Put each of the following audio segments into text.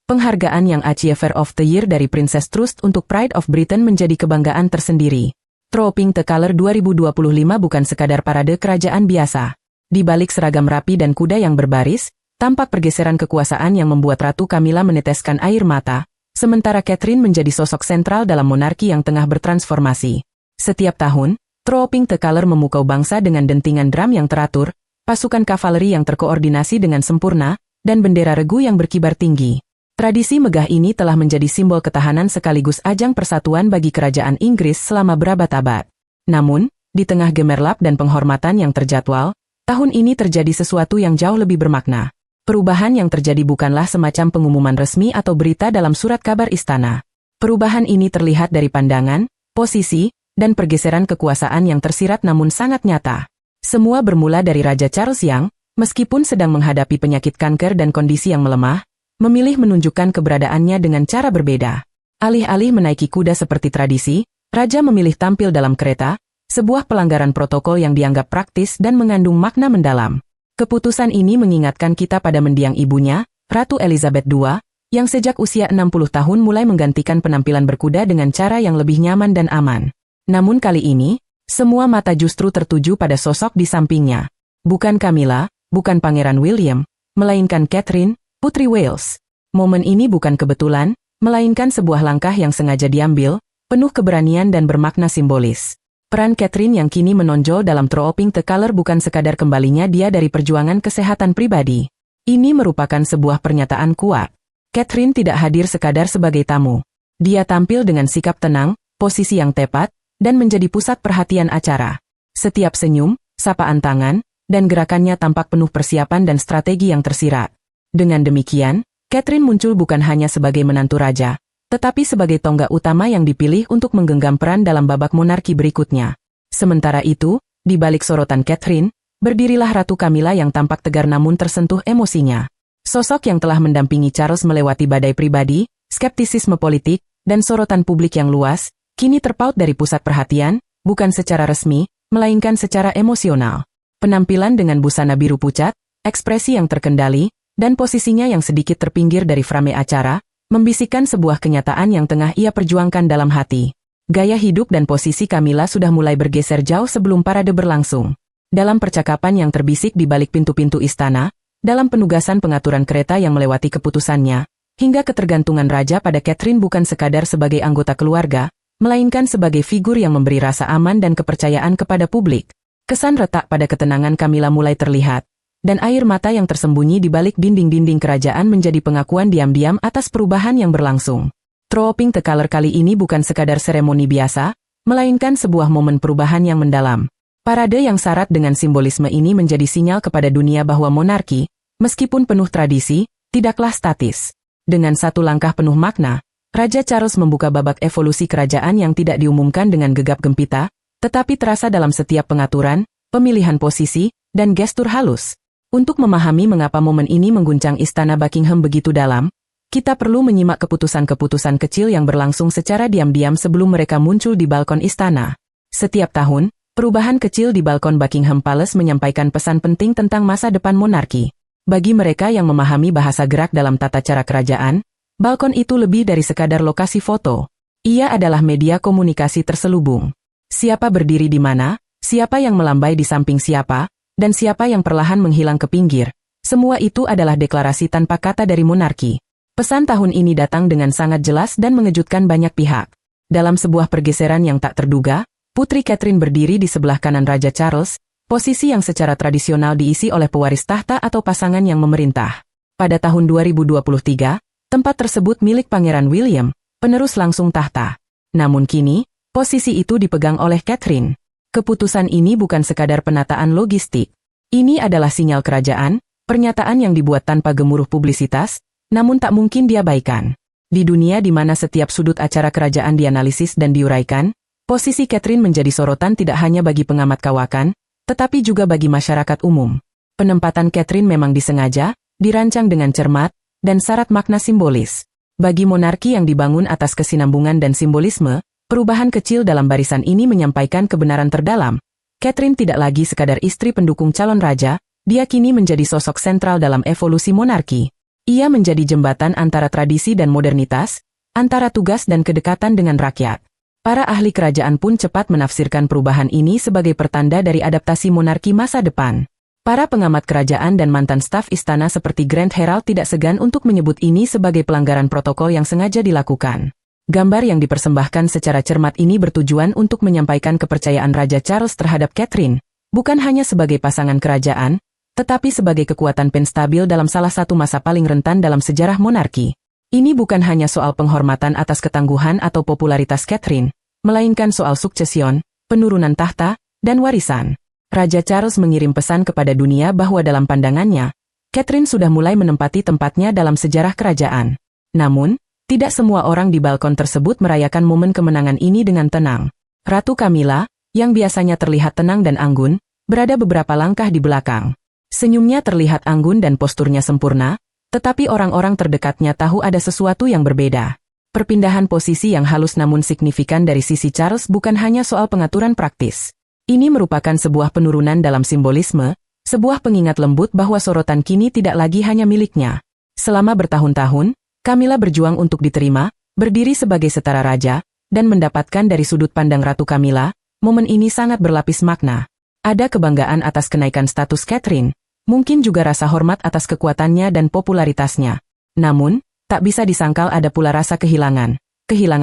Penghargaan yang Achiever of the Year dari Princess Trust untuk Pride of Britain menjadi kebanggaan tersendiri. Trooping the Colour 2025 bukan sekadar parade kerajaan biasa. Di balik seragam rapi dan kuda yang berbaris, tampak pergeseran kekuasaan yang membuat Ratu Camilla meneteskan air mata, sementara Catherine menjadi sosok sentral dalam monarki yang tengah bertransformasi. Setiap tahun, Trooping the Colour memukau bangsa dengan dentingan drum yang teratur, pasukan kavaleri yang terkoordinasi dengan sempurna, dan bendera regu yang berkibar tinggi. Tradisi megah ini telah menjadi simbol ketahanan sekaligus ajang persatuan bagi kerajaan Inggris selama berabad-abad. Namun, di tengah gemerlap dan penghormatan yang terjadwal, tahun ini terjadi sesuatu yang jauh lebih bermakna. Perubahan yang terjadi bukanlah semacam pengumuman resmi atau berita dalam surat kabar istana. Perubahan ini terlihat dari pandangan, posisi, dan pergeseran kekuasaan yang tersirat namun sangat nyata. Semua bermula dari Raja Charles yang, meskipun sedang menghadapi penyakit kanker dan kondisi yang melemah, memilih menunjukkan keberadaannya dengan cara berbeda. Alih-alih menaiki kuda seperti tradisi, Raja memilih tampil dalam kereta, sebuah pelanggaran protokol yang dianggap praktis dan mengandung makna mendalam. Keputusan ini mengingatkan kita pada mendiang ibunya, Ratu Elizabeth II, yang sejak usia 60 tahun mulai menggantikan penampilan berkuda dengan cara yang lebih nyaman dan aman. Namun kali ini, semua mata justru tertuju pada sosok di sampingnya. Bukan Camilla, bukan Pangeran William, melainkan Catherine, Putri Wales. Momen ini bukan kebetulan, melainkan sebuah langkah yang sengaja diambil, penuh keberanian dan bermakna simbolis. Peran Catherine yang kini menonjol dalam Trooping the Colour bukan sekadar kembalinya dia dari perjuangan kesehatan pribadi. Ini merupakan sebuah pernyataan kuat. Catherine tidak hadir sekadar sebagai tamu. Dia tampil dengan sikap tenang, posisi yang tepat, dan menjadi pusat perhatian acara. Setiap senyum, sapaan tangan, dan gerakannya tampak penuh persiapan dan strategi yang tersirat. Dengan demikian, Catherine muncul bukan hanya sebagai menantu raja, tetapi sebagai tonggak utama yang dipilih untuk menggenggam peran dalam babak monarki berikutnya. Sementara itu, di balik sorotan Catherine, berdirilah Ratu Camilla yang tampak tegar namun tersentuh emosinya. Sosok yang telah mendampingi Charles melewati badai pribadi, skeptisisme politik, dan sorotan publik yang luas, kini terpaut dari pusat perhatian, bukan secara resmi, melainkan secara emosional. Penampilan dengan busana biru pucat, ekspresi yang terkendali, dan posisinya yang sedikit terpinggir dari frame acara, membisikkan sebuah kenyataan yang tengah ia perjuangkan dalam hati. Gaya hidup dan posisi Camilla sudah mulai bergeser jauh sebelum parade berlangsung. Dalam percakapan yang terbisik di balik pintu-pintu istana, dalam penugasan pengaturan kereta yang melewati keputusannya, hingga ketergantungan raja pada Catherine bukan sekadar sebagai anggota keluarga, melainkan sebagai figur yang memberi rasa aman dan kepercayaan kepada publik. Kesan retak pada ketenangan Camilla mulai terlihat, dan air mata yang tersembunyi di balik dinding-dinding kerajaan menjadi pengakuan diam-diam atas perubahan yang berlangsung. Trooping the Colour kali ini bukan sekadar seremoni biasa, melainkan sebuah momen perubahan yang mendalam. Parade yang syarat dengan simbolisme ini menjadi sinyal kepada dunia bahwa monarki, meskipun penuh tradisi, tidaklah statis. Dengan satu langkah penuh makna, Raja Charles membuka babak evolusi kerajaan yang tidak diumumkan dengan gegap gempita, tetapi terasa dalam setiap pengaturan, pemilihan posisi, dan gestur halus. Untuk memahami mengapa momen ini mengguncang istana Buckingham begitu dalam, kita perlu menyimak keputusan-keputusan kecil yang berlangsung secara diam-diam sebelum mereka muncul di balkon istana. Setiap tahun, perubahan kecil di balkon Buckingham Palace menyampaikan pesan penting tentang masa depan monarki. Bagi mereka yang memahami bahasa gerak dalam tata cara kerajaan, balkon itu lebih dari sekadar lokasi foto. Ia adalah media komunikasi terselubung. Siapa berdiri di mana, siapa yang melambai di samping siapa, dan siapa yang perlahan menghilang ke pinggir. Semua itu adalah deklarasi tanpa kata dari monarki. Pesan tahun ini datang dengan sangat jelas dan mengejutkan banyak pihak. Dalam sebuah pergeseran yang tak terduga, Putri Catherine berdiri di sebelah kanan Raja Charles, posisi yang secara tradisional diisi oleh pewaris tahta atau pasangan yang memerintah. Pada tahun 2023, tempat tersebut milik Pangeran William, penerus langsung tahta. Namun kini, posisi itu dipegang oleh Catherine. Keputusan ini bukan sekadar penataan logistik. Ini adalah sinyal kerajaan, pernyataan yang dibuat tanpa gemuruh publisitas, namun tak mungkin diabaikan. Di dunia di mana setiap sudut acara kerajaan dianalisis dan diuraikan, posisi Catherine menjadi sorotan tidak hanya bagi pengamat kawakan, tetapi juga bagi masyarakat umum. Penempatan Catherine memang disengaja, dirancang dengan cermat, dan syarat makna simbolis. Bagi monarki yang dibangun atas kesinambungan dan simbolisme, perubahan kecil dalam barisan ini menyampaikan kebenaran terdalam. Catherine tidak lagi sekadar istri pendukung calon raja, dia kini menjadi sosok sentral dalam evolusi monarki. Ia menjadi jembatan antara tradisi dan modernitas, antara tugas dan kedekatan dengan rakyat. Para ahli kerajaan pun cepat menafsirkan perubahan ini sebagai pertanda dari adaptasi monarki masa depan. Para pengamat kerajaan dan mantan staf istana seperti Grand Herald tidak segan untuk menyebut ini sebagai pelanggaran protokol yang sengaja dilakukan. Gambar yang dipersembahkan secara cermat ini bertujuan untuk menyampaikan kepercayaan Raja Charles terhadap Catherine, bukan hanya sebagai pasangan kerajaan, tetapi sebagai kekuatan penstabil dalam salah satu masa paling rentan dalam sejarah monarki. Ini bukan hanya soal penghormatan atas ketangguhan atau popularitas Catherine, melainkan soal suksesion, penurunan tahta, dan warisan. Raja Charles mengirim pesan kepada dunia bahwa dalam pandangannya, Catherine sudah mulai menempati tempatnya dalam sejarah kerajaan. Namun, tidak semua orang di balkon tersebut merayakan momen kemenangan ini dengan tenang. Ratu Camilla, yang biasanya terlihat tenang dan anggun, berada beberapa langkah di belakang. Senyumnya terlihat anggun dan posturnya sempurna, tetapi orang-orang terdekatnya tahu ada sesuatu yang berbeda. Perpindahan posisi yang halus namun signifikan dari sisi Charles bukan hanya soal pengaturan praktis. Ini merupakan sebuah penurunan dalam simbolisme, sebuah pengingat lembut bahwa sorotan kini tidak lagi hanya miliknya. Selama bertahun-tahun, Camilla berjuang untuk diterima, berdiri sebagai setara raja, dan mendapatkan dari sudut pandang Ratu Camilla, momen ini sangat berlapis makna. Ada kebanggaan atas kenaikan status Catherine, mungkin juga rasa hormat atas kekuatannya dan popularitasnya. Namun, tak bisa disangkal ada pula rasa kehilangan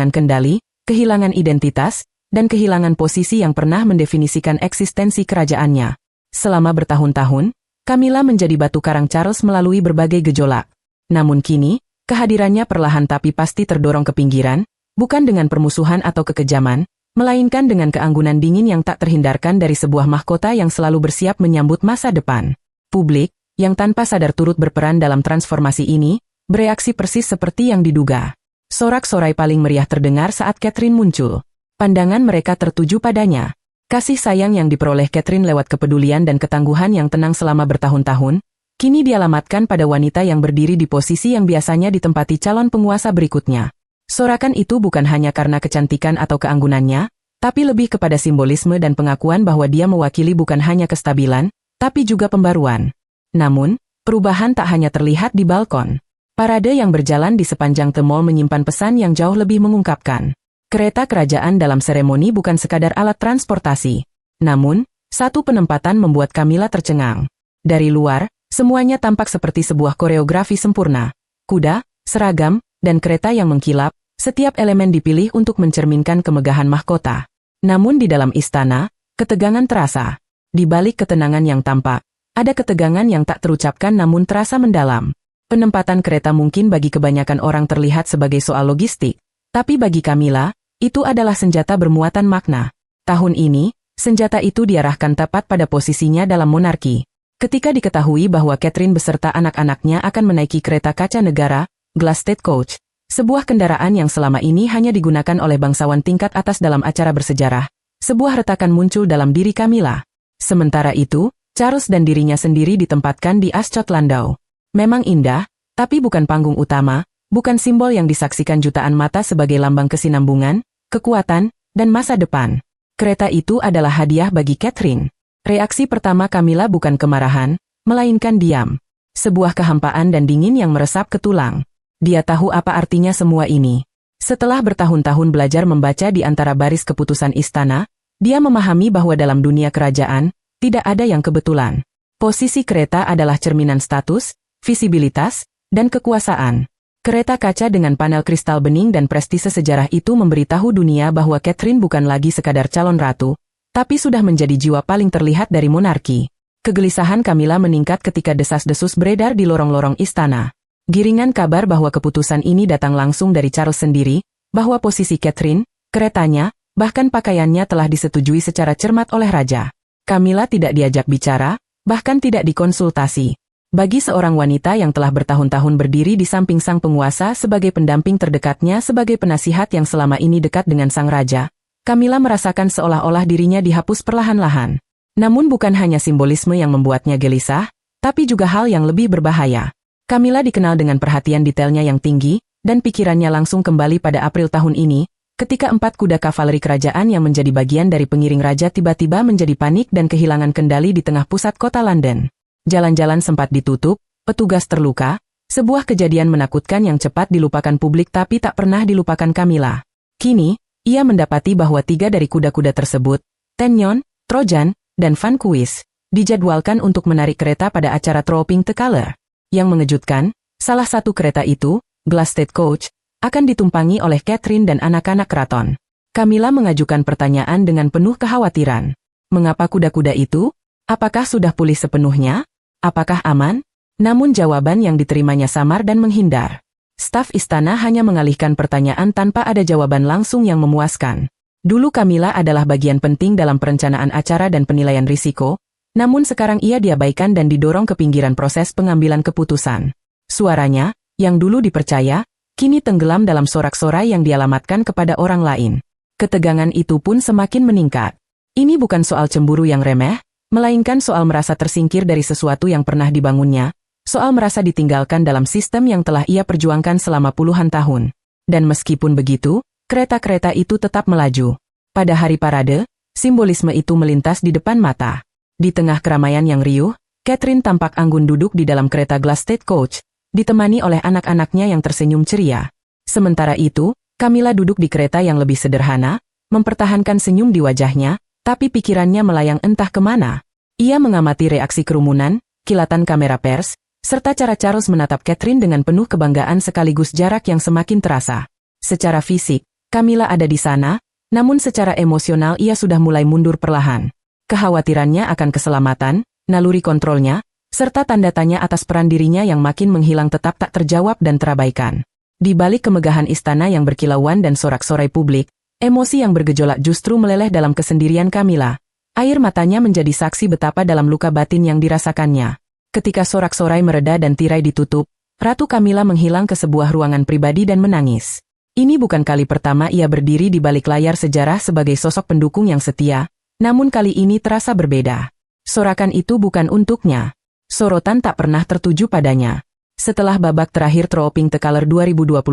kendali, kehilangan identitas, dan kehilangan posisi yang pernah mendefinisikan eksistensi kerajaannya. Selama bertahun-tahun, Camilla menjadi batu karang Charles melalui berbagai gejolak. Namun kini, kehadirannya perlahan tapi pasti terdorong ke pinggiran, bukan dengan permusuhan atau kekejaman, melainkan dengan keanggunan dingin yang tak terhindarkan dari sebuah mahkota yang selalu bersiap menyambut masa depan. Publik, yang tanpa sadar turut berperan dalam transformasi ini, bereaksi persis seperti yang diduga. Sorak-sorai paling meriah terdengar saat Catherine muncul. Pandangan mereka tertuju padanya. Kasih sayang yang diperoleh Catherine lewat kepedulian dan ketangguhan yang tenang selama bertahun-tahun, kini dialamatkan pada wanita yang berdiri di posisi yang biasanya ditempati calon penguasa berikutnya. Sorakan itu bukan hanya karena kecantikan atau keanggunannya, tapi lebih kepada simbolisme dan pengakuan bahwa dia mewakili bukan hanya kestabilan, tapi juga pembaruan. Namun, perubahan tak hanya terlihat di balkon. Parade yang berjalan di sepanjang The Mall menyimpan pesan yang jauh lebih mengungkapkan. Kereta kerajaan dalam seremoni bukan sekadar alat transportasi. Namun, satu penempatan membuat Camilla tercengang. Dari luar, semuanya tampak seperti sebuah koreografi sempurna. Kuda, seragam, dan kereta yang mengkilap, setiap elemen dipilih untuk mencerminkan kemegahan mahkota. Namun di dalam istana, ketegangan terasa. Di balik ketenangan yang tampak, ada ketegangan yang tak terucapkan namun terasa mendalam. Penempatan kereta mungkin bagi kebanyakan orang terlihat sebagai soal logistik, tapi bagi Camilla, itu adalah senjata bermuatan makna. Tahun ini, senjata itu diarahkan tepat pada posisinya dalam monarki. Ketika diketahui bahwa Catherine beserta anak-anaknya akan menaiki kereta kaca negara, Glass State Coach, sebuah kendaraan yang selama ini hanya digunakan oleh bangsawan tingkat atas dalam acara bersejarah, sebuah retakan muncul dalam diri Camilla. Sementara itu, Charles dan dirinya sendiri ditempatkan di Ascot Landau. Memang indah, tapi bukan panggung utama, bukan simbol yang disaksikan jutaan mata sebagai lambang kesinambungan, kekuatan, dan masa depan. Kereta itu adalah hadiah bagi Catherine. Reaksi pertama Camilla bukan kemarahan, melainkan diam. Sebuah kehampaan dan dingin yang meresap ke tulang. Dia tahu apa artinya semua ini. Setelah bertahun-tahun belajar membaca di antara baris keputusan istana, dia memahami bahwa dalam dunia kerajaan, tidak ada yang kebetulan. Posisi kereta adalah cerminan status, visibilitas, dan kekuasaan. Kereta kaca dengan panel kristal bening dan prestise sejarah itu memberitahu dunia bahwa Catherine bukan lagi sekadar calon ratu, tapi sudah menjadi jiwa paling terlihat dari monarki. Kegelisahan Camilla meningkat ketika desas-desus beredar di lorong-lorong istana. Giringan kabar bahwa keputusan ini datang langsung dari Charles sendiri, bahwa posisi Catherine, keretanya, bahkan pakaiannya telah disetujui secara cermat oleh raja. Camilla tidak diajak bicara, bahkan tidak dikonsultasi. Bagi seorang wanita yang telah bertahun-tahun berdiri di samping sang penguasa sebagai pendamping terdekatnya sebagai penasihat yang selama ini dekat dengan sang raja, Camilla merasakan seolah-olah dirinya dihapus perlahan-lahan. Namun bukan hanya simbolisme yang membuatnya gelisah, tapi juga hal yang lebih berbahaya. Camilla dikenal dengan perhatian detailnya yang tinggi, dan pikirannya langsung kembali pada April tahun ini, ketika 4 kuda kavaleri kerajaan yang menjadi bagian dari pengiring raja tiba-tiba menjadi panik dan kehilangan kendali di tengah pusat kota London. Jalan-jalan sempat ditutup, petugas terluka, Sebuah kejadian menakutkan yang cepat dilupakan publik tapi tak pernah dilupakan Camilla. Kini, ia mendapati bahwa 3 dari kuda-kuda tersebut, Tenyon, Trojan, dan Vanquish, dijadwalkan untuk menarik kereta pada acara Trooping the Color. Yang mengejutkan, salah satu kereta itu, Glasted Coach, akan ditumpangi oleh Catherine dan anak-anak keraton. Camilla mengajukan pertanyaan dengan penuh kekhawatiran. Mengapa kuda-kuda itu? Apakah sudah pulih sepenuhnya? Apakah aman? Namun jawaban yang diterimanya samar dan menghindar. Staf istana hanya mengalihkan pertanyaan tanpa ada jawaban langsung yang memuaskan. Dulu Camilla adalah bagian penting dalam perencanaan acara dan penilaian risiko, namun sekarang ia diabaikan dan didorong ke pinggiran proses pengambilan keputusan. Suaranya, yang dulu dipercaya, kini tenggelam dalam sorak-sorai yang dialamatkan kepada orang lain. Ketegangan itu pun semakin meningkat. Ini bukan soal cemburu yang remeh, melainkan soal merasa tersingkir dari sesuatu yang pernah dibangunnya, soal merasa ditinggalkan dalam sistem yang telah ia perjuangkan selama puluhan tahun. Dan meskipun begitu, kereta-kereta itu tetap melaju. Pada hari parade, simbolisme itu melintas di depan mata. Di tengah keramaian yang riuh, Catherine tampak anggun duduk di dalam kereta Glasted Coach, ditemani oleh anak-anaknya yang tersenyum ceria. Sementara itu, Camilla duduk di kereta yang lebih sederhana, mempertahankan senyum di wajahnya, tapi pikirannya melayang entah kemana. Ia mengamati reaksi kerumunan, kilatan kamera pers, serta cara Charles menatap Catherine dengan penuh kebanggaan sekaligus jarak yang semakin terasa. Secara fisik, Camilla ada di sana, namun secara emosional ia sudah mulai mundur perlahan. Kekhawatirannya akan keselamatan, naluri kontrolnya, serta tanda tanya atas peran dirinya yang makin menghilang tetap tak terjawab dan terabaikan. Di balik kemegahan istana yang berkilauan dan sorak-sorai publik, emosi yang bergejolak justru meleleh dalam kesendirian Camilla. Air matanya menjadi saksi betapa dalam luka batin yang dirasakannya. Ketika sorak-sorai mereda dan tirai ditutup, Ratu Camilla menghilang ke sebuah ruangan pribadi dan menangis. Ini bukan kali pertama ia berdiri di balik layar sejarah sebagai sosok pendukung yang setia, namun kali ini terasa berbeda. Sorakan itu bukan untuknya. Sorotan tak pernah tertuju padanya. Setelah babak terakhir Trooping the Color 2025,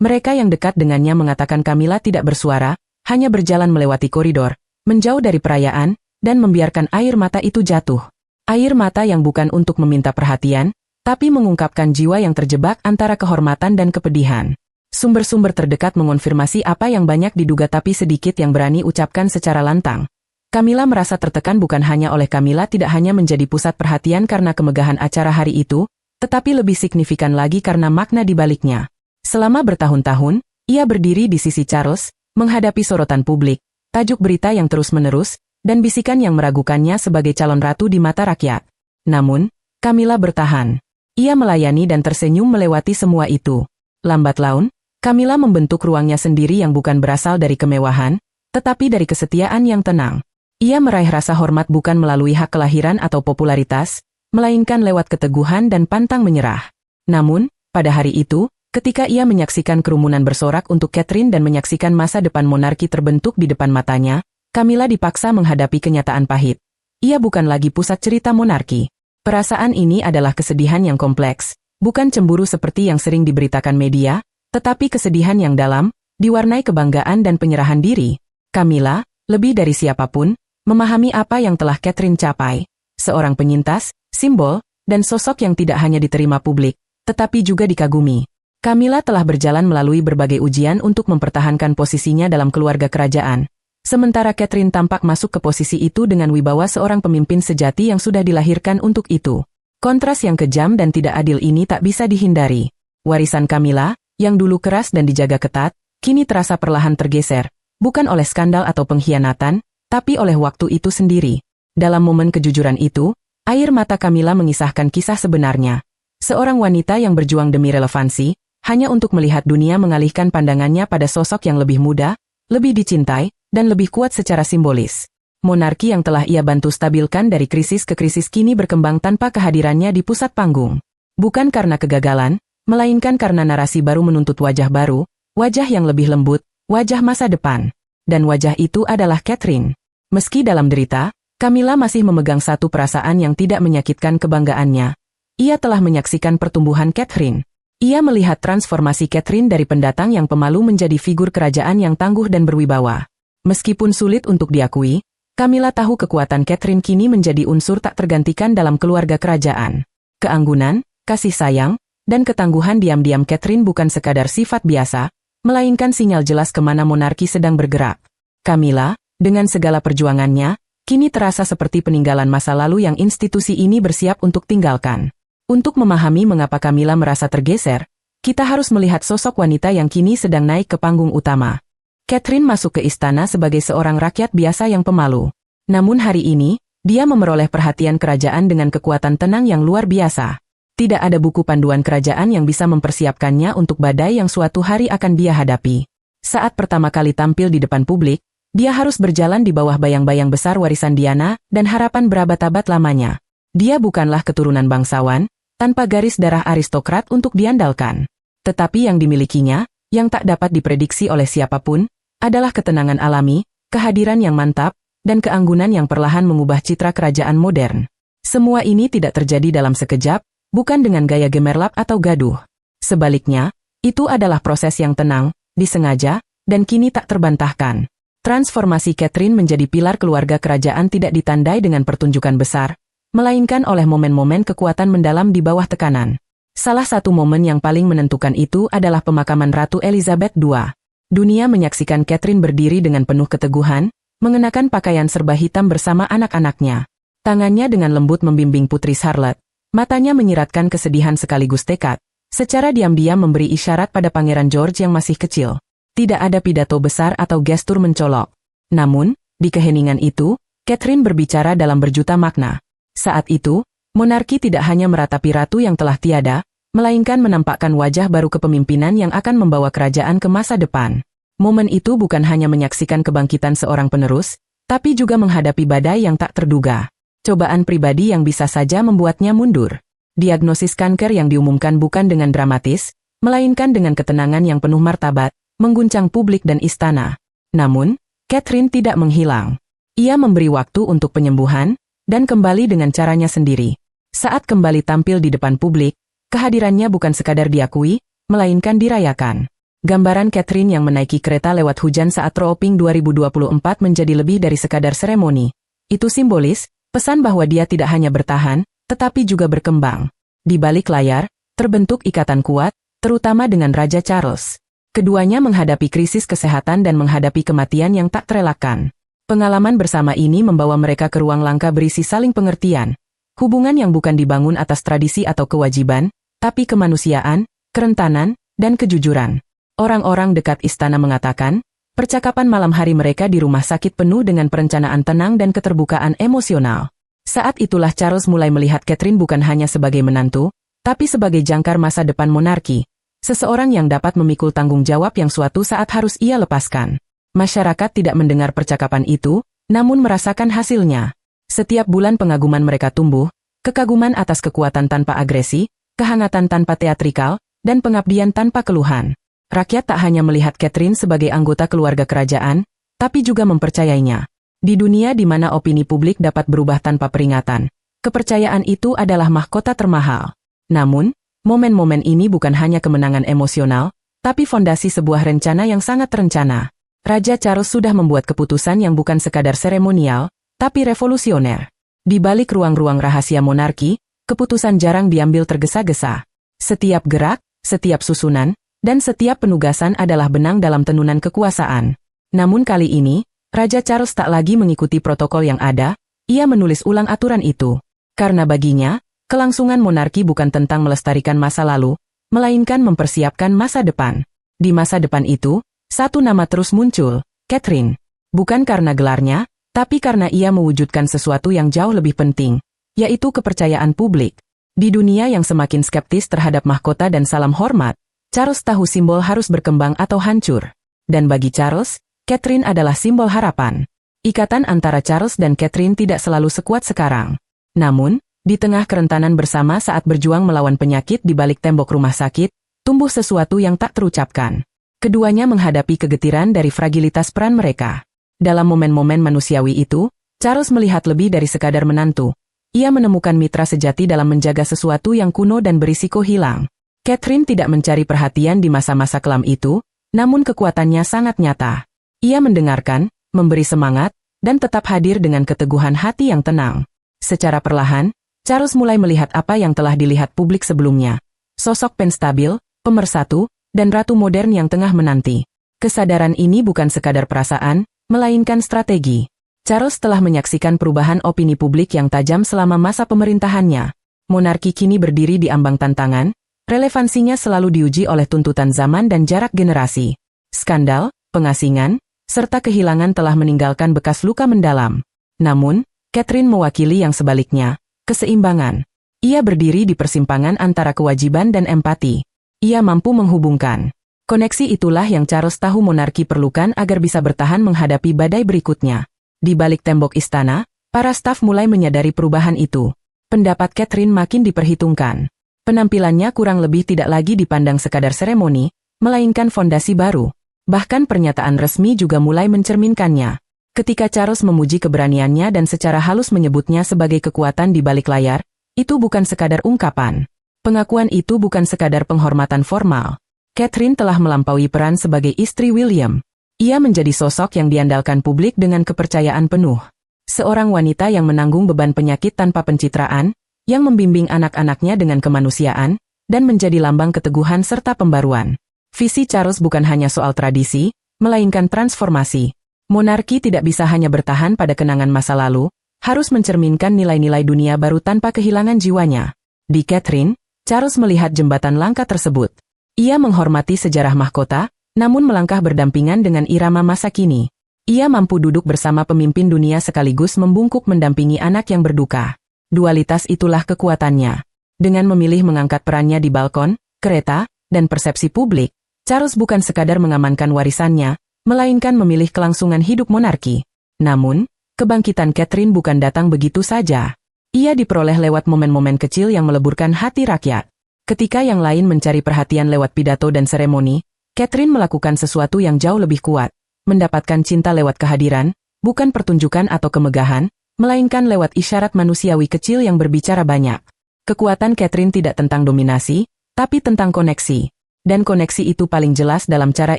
mereka yang dekat dengannya mengatakan Camilla tidak bersuara, hanya berjalan melewati koridor, menjauh dari perayaan, dan membiarkan air mata itu jatuh. Air mata yang bukan untuk meminta perhatian, tapi mengungkapkan jiwa yang terjebak antara kehormatan dan kepedihan. Sumber-sumber terdekat mengonfirmasi apa yang banyak diduga tapi sedikit yang berani ucapkan secara lantang. Camilla merasa tertekan bukan hanya oleh Camilla tidak hanya menjadi pusat perhatian karena kemegahan acara hari itu, tetapi lebih signifikan lagi karena makna di baliknya. Selama bertahun-tahun, ia berdiri di sisi Charles, menghadapi sorotan publik, tajuk berita yang terus-menerus, dan bisikan yang meragukannya sebagai calon ratu di mata rakyat. Namun, Camilla bertahan. Ia melayani dan tersenyum melewati semua itu. Lambat laun, Camilla membentuk ruangnya sendiri yang bukan berasal dari kemewahan, tetapi dari kesetiaan yang tenang. Ia meraih rasa hormat bukan melalui hak kelahiran atau popularitas, melainkan lewat keteguhan dan pantang menyerah. Namun, pada hari itu, ketika ia menyaksikan kerumunan bersorak untuk Catherine dan menyaksikan masa depan monarki terbentuk di depan matanya, Camilla dipaksa menghadapi kenyataan pahit. Ia bukan lagi pusat cerita monarki. Perasaan ini adalah kesedihan yang kompleks, bukan cemburu seperti yang sering diberitakan media, tetapi kesedihan yang dalam, diwarnai kebanggaan dan penyerahan diri. Camilla, lebih dari siapapun, memahami apa yang telah Catherine capai. Seorang penyintas, simbol, dan sosok yang tidak hanya diterima publik, tetapi juga dikagumi. Camilla telah berjalan melalui berbagai ujian untuk mempertahankan posisinya dalam keluarga kerajaan. Sementara Catherine tampak masuk ke posisi itu dengan wibawa seorang pemimpin sejati yang sudah dilahirkan untuk itu. Kontras yang kejam dan tidak adil ini tak bisa dihindari. Warisan Camilla, yang dulu keras dan dijaga ketat, kini terasa perlahan tergeser, bukan oleh skandal atau pengkhianatan, tapi oleh waktu itu sendiri. Dalam momen kejujuran itu, air mata Camilla mengisahkan kisah sebenarnya. Seorang wanita yang berjuang demi relevansi, hanya untuk melihat dunia mengalihkan pandangannya pada sosok yang lebih muda, lebih dicintai, dan lebih kuat secara simbolis. Monarki yang telah ia bantu stabilkan dari krisis ke krisis kini berkembang tanpa kehadirannya di pusat panggung. Bukan karena kegagalan, melainkan karena narasi baru menuntut wajah baru, wajah yang lebih lembut, wajah masa depan. Dan wajah itu adalah Catherine. Meski dalam derita, Camilla masih memegang satu perasaan yang tidak menyakitkan kebanggaannya. Ia telah menyaksikan pertumbuhan Catherine. Ia melihat transformasi Catherine dari pendatang yang pemalu menjadi figur kerajaan yang tangguh dan berwibawa. Meskipun sulit untuk diakui, Camilla tahu kekuatan Catherine kini menjadi unsur tak tergantikan dalam keluarga kerajaan. Keanggunan, kasih sayang, dan ketangguhan diam-diam Catherine bukan sekadar sifat biasa, melainkan sinyal jelas kemana monarki sedang bergerak. Camilla, dengan segala perjuangannya, kini terasa seperti peninggalan masa lalu yang institusi ini bersiap untuk tinggalkan. Untuk memahami mengapa Camilla merasa tergeser, kita harus melihat sosok wanita yang kini sedang naik ke panggung utama. Catherine masuk ke istana sebagai seorang rakyat biasa yang pemalu. Namun hari ini, dia memeroleh perhatian kerajaan dengan kekuatan tenang yang luar biasa. Tidak ada buku panduan kerajaan yang bisa mempersiapkannya untuk badai yang suatu hari akan dia hadapi. Saat pertama kali tampil di depan publik, dia harus berjalan di bawah bayang-bayang besar warisan Diana dan harapan berabad-abad lamanya. Dia bukanlah keturunan bangsawan, tanpa garis darah aristokrat untuk diandalkan. Tetapi yang dimilikinya, yang tak dapat diprediksi oleh siapapun, adalah ketenangan alami, kehadiran yang mantap, dan keanggunan yang perlahan mengubah citra kerajaan modern. Semua ini tidak terjadi dalam sekejap, bukan dengan gaya gemerlap atau gaduh. Sebaliknya, itu adalah proses yang tenang, disengaja, dan kini tak terbantahkan. Transformasi Catherine menjadi pilar keluarga kerajaan tidak ditandai dengan pertunjukan besar, melainkan oleh momen-momen kekuatan mendalam di bawah tekanan. Salah satu momen yang paling menentukan itu adalah pemakaman Ratu Elizabeth II. Dunia menyaksikan Catherine berdiri dengan penuh keteguhan, mengenakan pakaian serba hitam bersama anak-anaknya. Tangannya dengan lembut membimbing Putri Charlotte, matanya menyiratkan kesedihan sekaligus tekad. Secara diam-diam memberi isyarat pada Pangeran George yang masih kecil. Tidak ada pidato besar atau gestur mencolok. Namun, di keheningan itu, Catherine berbicara dalam berjuta makna. Saat itu, monarki tidak hanya meratapi ratu yang telah tiada, melainkan menampakkan wajah baru kepemimpinan yang akan membawa kerajaan ke masa depan. Momen itu bukan hanya menyaksikan kebangkitan seorang penerus, tapi juga menghadapi badai yang tak terduga. Cobaan pribadi yang bisa saja membuatnya mundur. Diagnosis kanker yang diumumkan bukan dengan dramatis, melainkan dengan ketenangan yang penuh martabat, mengguncang publik dan istana. Namun, Catherine tidak menghilang. Ia memberi waktu untuk penyembuhan, dan kembali dengan caranya sendiri. Saat kembali tampil di depan publik, kehadirannya bukan sekadar diakui, melainkan dirayakan. Gambaran Catherine yang menaiki kereta lewat hujan saat Trooping 2024 menjadi lebih dari sekadar seremoni. Itu simbolis, pesan bahwa dia tidak hanya bertahan, tetapi juga berkembang. Di balik layar, terbentuk ikatan kuat, terutama dengan Raja Charles. Keduanya menghadapi krisis kesehatan dan menghadapi kematian yang tak terelakkan. Pengalaman bersama ini membawa mereka ke ruang langka berisi saling pengertian. Hubungan yang bukan dibangun atas tradisi atau kewajiban, tapi kemanusiaan, kerentanan, dan kejujuran. Orang-orang dekat istana mengatakan, percakapan malam hari mereka di rumah sakit penuh dengan perencanaan tenang dan keterbukaan emosional. Saat itulah Charles mulai melihat Catherine bukan hanya sebagai menantu, tapi sebagai jangkar masa depan monarki. Seseorang yang dapat memikul tanggung jawab yang suatu saat harus ia lepaskan. Masyarakat tidak mendengar percakapan itu, namun merasakan hasilnya. Setiap bulan pengaguman mereka tumbuh, kekaguman atas kekuatan tanpa agresi, kehangatan tanpa teatrikal, dan pengabdian tanpa keluhan. Rakyat tak hanya melihat Catherine sebagai anggota keluarga kerajaan, tapi juga mempercayainya. Di dunia di mana opini publik dapat berubah tanpa peringatan, kepercayaan itu adalah mahkota termahal. Namun, momen-momen ini bukan hanya kemenangan emosional, tapi fondasi sebuah rencana yang sangat terencana. Raja Charles sudah membuat keputusan yang bukan sekadar seremonial, tapi revolusioner. Di balik ruang-ruang rahasia monarki, keputusan jarang diambil tergesa-gesa. Setiap gerak, setiap susunan, dan setiap penugasan adalah benang dalam tenunan kekuasaan. Namun kali ini, Raja Charles tak lagi mengikuti protokol yang ada, ia menulis ulang aturan itu. Karena baginya, kelangsungan monarki bukan tentang melestarikan masa lalu, melainkan mempersiapkan masa depan. Di masa depan itu, satu nama terus muncul, Catherine. Bukan karena gelarnya, tapi karena ia mewujudkan sesuatu yang jauh lebih penting, yaitu kepercayaan publik. Di dunia yang semakin skeptis terhadap mahkota dan salam hormat, Charles tahu simbol harus berkembang atau hancur. Dan bagi Charles, Catherine adalah simbol harapan. Ikatan antara Charles dan Catherine tidak selalu sekuat sekarang. Namun, di tengah kerentanan bersama saat berjuang melawan penyakit di balik tembok rumah sakit, tumbuh sesuatu yang tak terucapkan. Keduanya menghadapi kegetiran dari fragilitas peran mereka. Dalam momen-momen manusiawi itu, Charles melihat lebih dari sekadar menantu. Ia menemukan mitra sejati dalam menjaga sesuatu yang kuno dan berisiko hilang. Catherine tidak mencari perhatian di masa-masa kelam itu, namun kekuatannya sangat nyata. Ia mendengarkan, memberi semangat, dan tetap hadir dengan keteguhan hati yang tenang. Secara perlahan, Charles mulai melihat apa yang telah dilihat publik sebelumnya. Sosok penstabil, pemersatu, dan ratu modern yang tengah menanti. Kesadaran ini bukan sekadar perasaan, melainkan strategi. Charles telah menyaksikan perubahan opini publik yang tajam selama masa pemerintahannya. Monarki kini berdiri di ambang tantangan, relevansinya selalu diuji oleh tuntutan zaman dan jarak generasi. Skandal, pengasingan, serta kehilangan telah meninggalkan bekas luka mendalam. Namun, Catherine mewakili yang sebaliknya, keseimbangan. Ia berdiri di persimpangan antara kewajiban dan empati. Ia mampu menghubungkan. Koneksi itulah yang Charles tahu monarki perlukan agar bisa bertahan menghadapi badai berikutnya. Di balik tembok istana, para staf mulai menyadari perubahan itu. Pendapat Catherine makin diperhitungkan. Penampilannya kurang lebih tidak lagi dipandang sekadar seremoni, melainkan fondasi baru. Bahkan pernyataan resmi juga mulai mencerminkannya. Ketika Charles memuji keberaniannya dan secara halus menyebutnya sebagai kekuatan di balik layar, itu bukan sekadar ungkapan. Pengakuan itu bukan sekadar penghormatan formal. Catherine telah melampaui peran sebagai istri William. Ia menjadi sosok yang diandalkan publik dengan kepercayaan penuh. Seorang wanita yang menanggung beban penyakit tanpa pencitraan, yang membimbing anak-anaknya dengan kemanusiaan, dan menjadi lambang keteguhan serta pembaruan. Visi Charles bukan hanya soal tradisi, melainkan transformasi. Monarki tidak bisa hanya bertahan pada kenangan masa lalu, harus mencerminkan nilai-nilai dunia baru tanpa kehilangan jiwanya. Di Catherine, Charles melihat jembatan langka tersebut. Ia menghormati sejarah mahkota, namun melangkah berdampingan dengan irama masa kini. Ia mampu duduk bersama pemimpin dunia sekaligus membungkuk mendampingi anak yang berduka. Dualitas itulah kekuatannya. Dengan memilih mengangkat perannya di balkon, kereta, dan persepsi publik, Charles bukan sekadar mengamankan warisannya, melainkan memilih kelangsungan hidup monarki. Namun, kebangkitan Catherine bukan datang begitu saja. Ia diperoleh lewat momen-momen kecil yang meleburkan hati rakyat. Ketika yang lain mencari perhatian lewat pidato dan seremoni, Catherine melakukan sesuatu yang jauh lebih kuat, mendapatkan cinta lewat kehadiran, bukan pertunjukan atau kemegahan, melainkan lewat isyarat manusiawi kecil yang berbicara banyak. Kekuatan Catherine tidak tentang dominasi, tapi tentang koneksi. Dan koneksi itu paling jelas dalam cara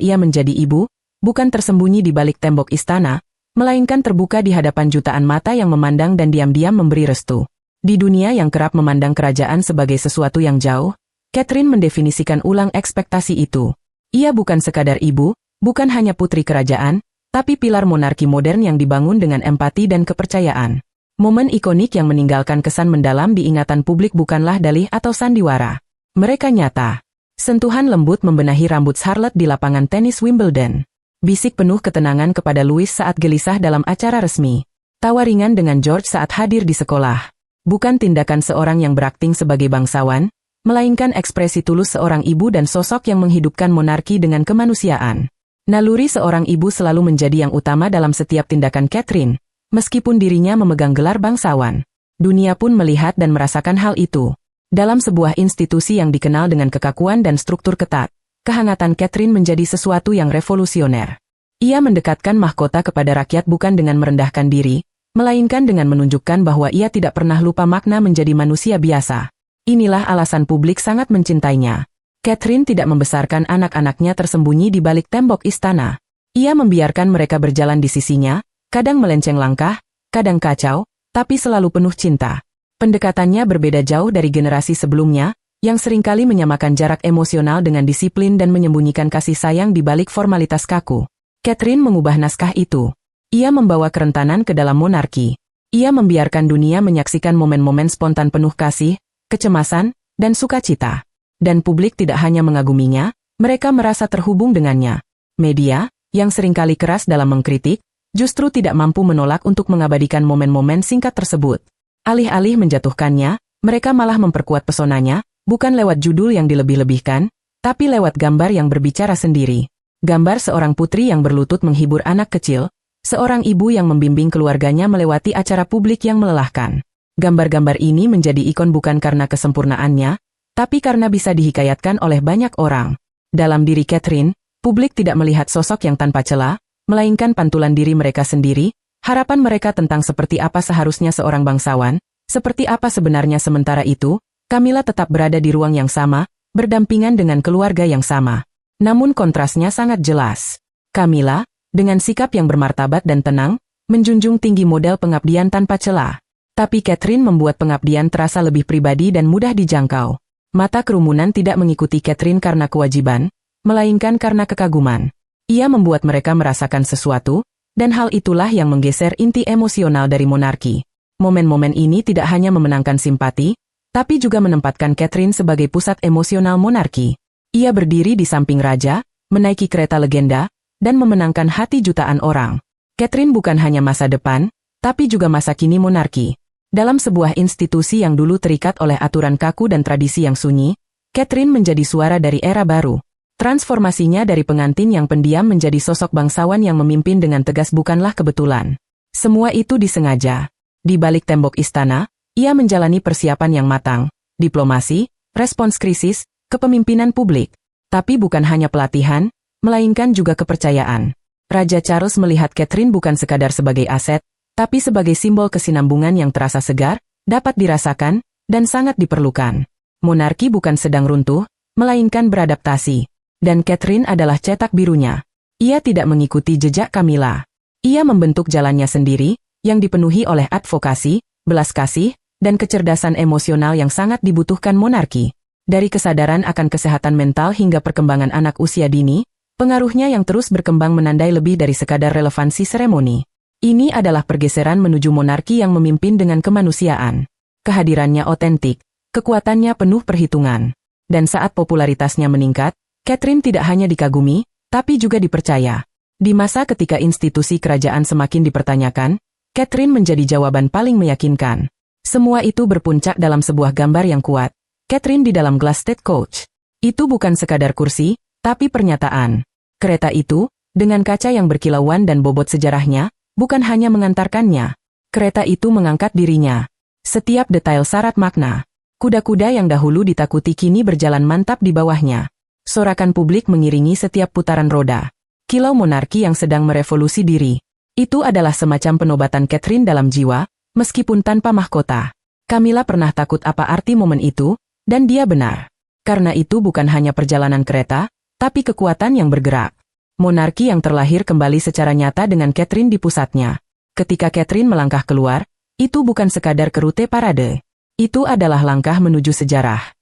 ia menjadi ibu, bukan tersembunyi di balik tembok istana, melainkan terbuka di hadapan jutaan mata yang memandang dan diam-diam memberi restu. Di dunia yang kerap memandang kerajaan sebagai sesuatu yang jauh, Catherine mendefinisikan ulang ekspektasi itu. Ia bukan sekadar ibu, bukan hanya putri kerajaan, tapi pilar monarki modern yang dibangun dengan empati dan kepercayaan. Momen ikonik yang meninggalkan kesan mendalam di ingatan publik bukanlah dalih atau sandiwara. Mereka nyata. Sentuhan lembut membenahi rambut Charlotte di lapangan tenis Wimbledon. Bisik penuh ketenangan kepada Louis saat gelisah dalam acara resmi. Tawa ringan dengan George saat hadir di sekolah. Bukan tindakan seorang yang berakting sebagai bangsawan, melainkan ekspresi tulus seorang ibu dan sosok yang menghidupkan monarki dengan kemanusiaan. Naluri seorang ibu selalu menjadi yang utama dalam setiap tindakan Catherine, meskipun dirinya memegang gelar bangsawan. Dunia pun melihat dan merasakan hal itu. Dalam sebuah institusi yang dikenal dengan kekakuan dan struktur ketat, kehangatan Catherine menjadi sesuatu yang revolusioner. Ia mendekatkan mahkota kepada rakyat bukan dengan merendahkan diri, melainkan dengan menunjukkan bahwa ia tidak pernah lupa makna menjadi manusia biasa. Inilah alasan publik sangat mencintainya. Catherine tidak membesarkan anak-anaknya tersembunyi di balik tembok istana. Ia membiarkan mereka berjalan di sisinya, kadang melenceng langkah, kadang kacau, tapi selalu penuh cinta. Pendekatannya berbeda jauh dari generasi sebelumnya, yang seringkali menyamakan jarak emosional dengan disiplin dan menyembunyikan kasih sayang di balik formalitas kaku. Catherine mengubah naskah itu. Ia membawa kerentanan ke dalam monarki. Ia membiarkan dunia menyaksikan momen-momen spontan penuh kasih, kecemasan, dan sukacita. Dan publik tidak hanya mengaguminya, mereka merasa terhubung dengannya. Media, yang seringkali keras dalam mengkritik, justru tidak mampu menolak untuk mengabadikan momen-momen singkat tersebut. Alih-alih menjatuhkannya, mereka malah memperkuat pesonanya, bukan lewat judul yang dilebih-lebihkan, tapi lewat gambar yang berbicara sendiri. Gambar seorang putri yang berlutut menghibur anak kecil, seorang ibu yang membimbing keluarganya melewati acara publik yang melelahkan. Gambar-gambar ini menjadi ikon bukan karena kesempurnaannya, tapi karena bisa dihikayatkan oleh banyak orang. Dalam diri Catherine, publik tidak melihat sosok yang tanpa celah, melainkan pantulan diri mereka sendiri, harapan mereka tentang seperti apa seharusnya seorang bangsawan, seperti apa sebenarnya. Sementara itu, Camilla tetap berada di ruang yang sama, berdampingan dengan keluarga yang sama. Namun kontrasnya sangat jelas. Camilla, dengan sikap yang bermartabat dan tenang, menjunjung tinggi model pengabdian tanpa celah. Tapi Catherine membuat pengabdian terasa lebih pribadi dan mudah dijangkau. Mata kerumunan tidak mengikuti Catherine karena kewajiban, melainkan karena kekaguman. Ia membuat mereka merasakan sesuatu, dan hal itulah yang menggeser inti emosional dari monarki. Momen-momen ini tidak hanya memenangkan simpati, tapi juga menempatkan Catherine sebagai pusat emosional monarki. Ia berdiri di samping raja, menaiki kereta legenda, dan memenangkan hati jutaan orang. Catherine bukan hanya masa depan, tapi juga masa kini monarki. Dalam sebuah institusi yang dulu terikat oleh aturan kaku dan tradisi yang sunyi, Catherine menjadi suara dari era baru. Transformasinya dari pengantin yang pendiam menjadi sosok bangsawan yang memimpin dengan tegas bukanlah kebetulan. Semua itu disengaja. Di balik tembok istana, ia menjalani persiapan yang matang, diplomasi, respons krisis, kepemimpinan publik. Tapi bukan hanya pelatihan, melainkan juga kepercayaan. Raja Charles melihat Catherine bukan sekadar sebagai aset, tapi sebagai simbol kesinambungan yang terasa segar, dapat dirasakan, dan sangat diperlukan. Monarki bukan sedang runtuh, melainkan beradaptasi. Dan Catherine adalah cetak birunya. Ia tidak mengikuti jejak Camilla. Ia membentuk jalannya sendiri, yang dipenuhi oleh advokasi, belas kasih, dan kecerdasan emosional yang sangat dibutuhkan monarki. Dari kesadaran akan kesehatan mental hingga perkembangan anak usia dini, pengaruhnya yang terus berkembang menandai lebih dari sekadar relevansi seremoni. Ini adalah pergeseran menuju monarki yang memimpin dengan kemanusiaan. Kehadirannya otentik, kekuatannya penuh perhitungan. Dan saat popularitasnya meningkat, Catherine tidak hanya dikagumi, tapi juga dipercaya. Di masa ketika institusi kerajaan semakin dipertanyakan, Catherine menjadi jawaban paling meyakinkan. Semua itu berpuncak dalam sebuah gambar yang kuat. Catherine di dalam Glass State Coach. Itu bukan sekadar kursi, tapi pernyataan. Kereta itu, dengan kaca yang berkilauan dan bobot sejarahnya, bukan hanya mengantarkannya. Kereta itu mengangkat dirinya. Setiap detail syarat makna. Kuda-kuda yang dahulu ditakuti kini berjalan mantap di bawahnya. Sorakan publik mengiringi setiap putaran roda. Kilau monarki yang sedang merevolusi diri. Itu adalah semacam penobatan Catherine dalam jiwa, meskipun tanpa mahkota. Camilla pernah takut apa arti momen itu, dan dia benar. Karena itu bukan hanya perjalanan kereta, tapi kekuatan yang bergerak. Monarki yang terlahir kembali secara nyata dengan Catherine di pusatnya. Ketika Catherine melangkah keluar, itu bukan sekadar kerute parade. Itu adalah langkah menuju sejarah.